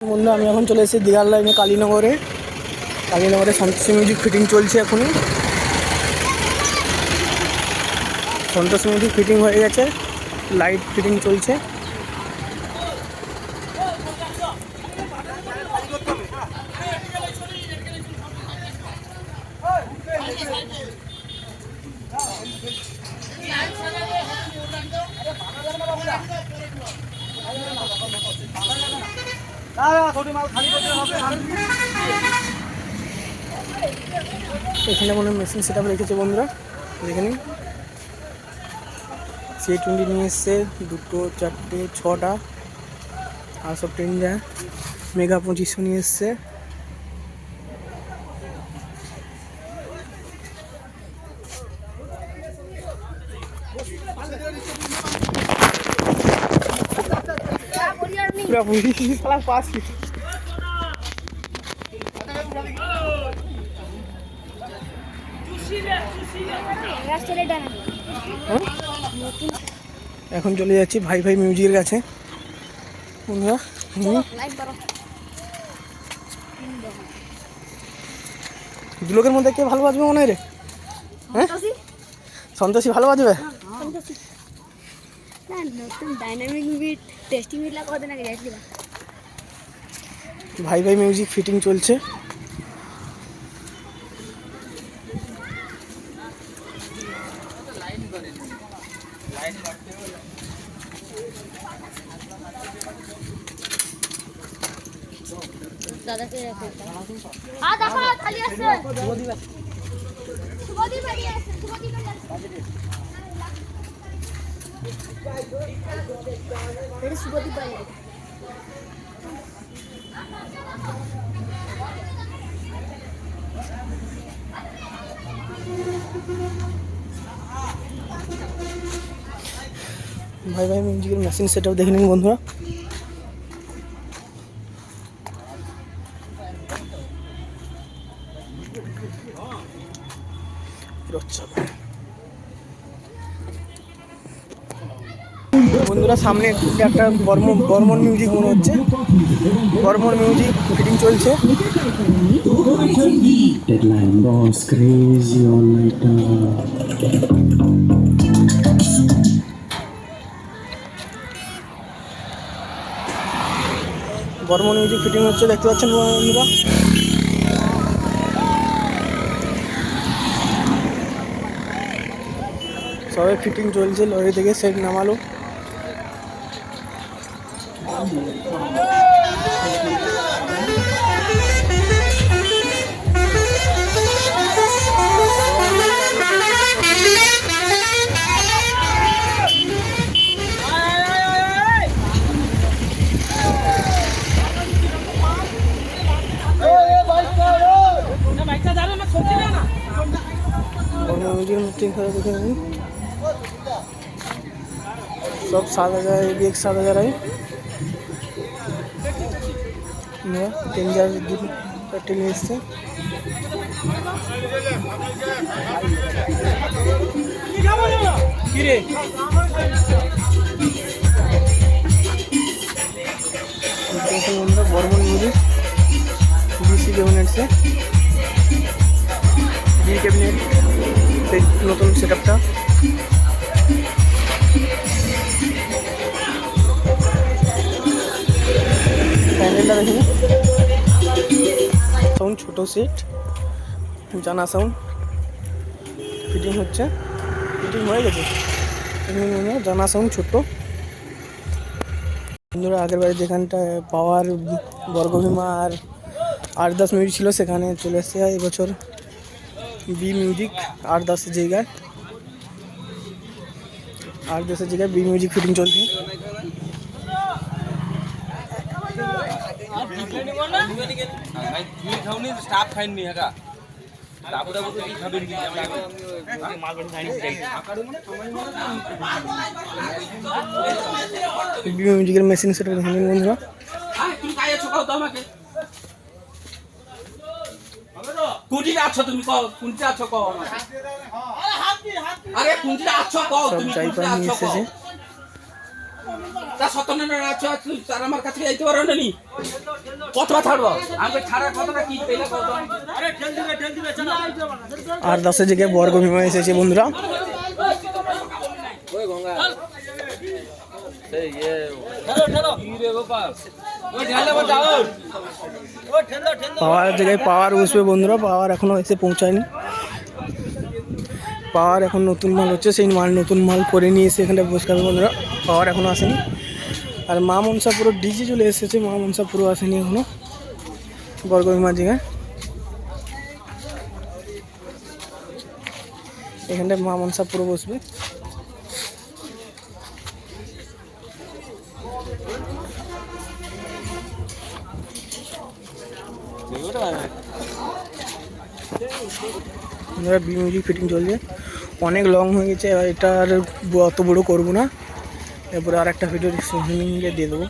বন্ধু আমি এখন চলে এসেছি দিঘার লাইনে কালীনগরে সন্তোষী মিউজিক ফিটিং চলছে। এখনই সন্তোষী মিউজিক ফিটিং হয়ে গেছে, লাইট ফিটিং চলছে। এখানে মনে মেশিন সেট আপ রেখেছে বন্ধুরা, দেখে নিন। C20 নিয়ে এসছে, 2, 4, 6টা, আর সব ট্রেন যায়। মেগা 2500 নিয়ে এসছে। এখন চলে যাচ্ছি ভাই ভাই মিউজিকের কাছে বন্ধুরা। দুলোকের মধ্যে কে ভালো বাজবে মনে হয় রে? হ্যাঁ, সন্তোষী ভালো বাজবে। ভাই ভাই মিউজিক ফিটিং চলছে। দাদাকে দেখো খালি আছে শুভদীপ বাড়ি আছে শুভদীপ বাড়ি আছে শুভদীপ বাড়ি। ভাই ভাই মিউজিকের মেশিন সেটআপ দেখে নিন বন্ধুরা। বন্ধুরা সামনে একটা বর্মন মিউজিক মনে হচ্ছে, বর্মন মিউজিক ফিটিং চলছে। বর্মন মিউজিক ফিটিং হচ্ছে, দেখতে পাচ্ছেন বন্ধুরা। সবাই ফিটিং চলছে, লরি থেকে সেট নামালো। सब 7000 एक 7000 है। 3000 टेन এসছে। কি রে বর্মন মিউজিক BC ক্যাবিনেট से বি ক্যাবিনেট সেই নতুন সেটআপটা। প্যানেলটা দেখুন, সাউন্ড ছোটো সেট, জানা সাউন্ড ফিটিং হচ্ছে, ফিটিং হয়ে গেছে। জানা সাউন্ড ছোট্ট বন্ধুরা। আগের বারে যেখানটায় পাওয়ার বর্গভীমা আর 8-10 মিনিট ছিল, সেখানে চলে এসছে এবছর বি মিউজিক 8-10 জায়গায়, 8-10 জায়গায় বি মিউজিক ফিটিং চলছে। মিউজিকের মেশিন সেট বন্ধুরা। সব জায়গা নিয়ে এসেছে। তা 57 আছো তার আমার কাছে যাইতে পারো না নি। কতটা ছাড়বো আমি ছাড়ার কতটা কি পেলে কত আরে ঠেল দিবে চলো 8-10 জায়গায় বর্গভীমা এসেছে বন্ধুরা। ওই গঙ্গা এই ঠেলো কি রে গোপাল ওই ঢালে বাজাও ওই ঠেলো পাওয়ার জায়গায় পাওয়ার বসবে বন্ধুরা, পাওয়ার এখনো এসে পৌঁছায়নি। পাওয়ার এখন নতুন মাল হচ্ছে, সেই মাল নতুন মাল করে নিয়ে এসে এখানে বসে খাবে বন্ধুরা। পাওয়ার এখনো আসেনি। আর মা মনসা পুরো ডিজে চলে এসেছে, মা মনসা পুরো আসেনি এখনো বর্গভীমার জায়গায়। এখানটায় মা মনসা পুরো বসবে। বি মিউজিক ফিটিং চলছে, অনেক লং হয়ে গেছে। এবার এটা আর অত বড়ো করবো না, এরপরে আর একটা ভিডিও সুইমিংয়ে দিয়ে দেবো।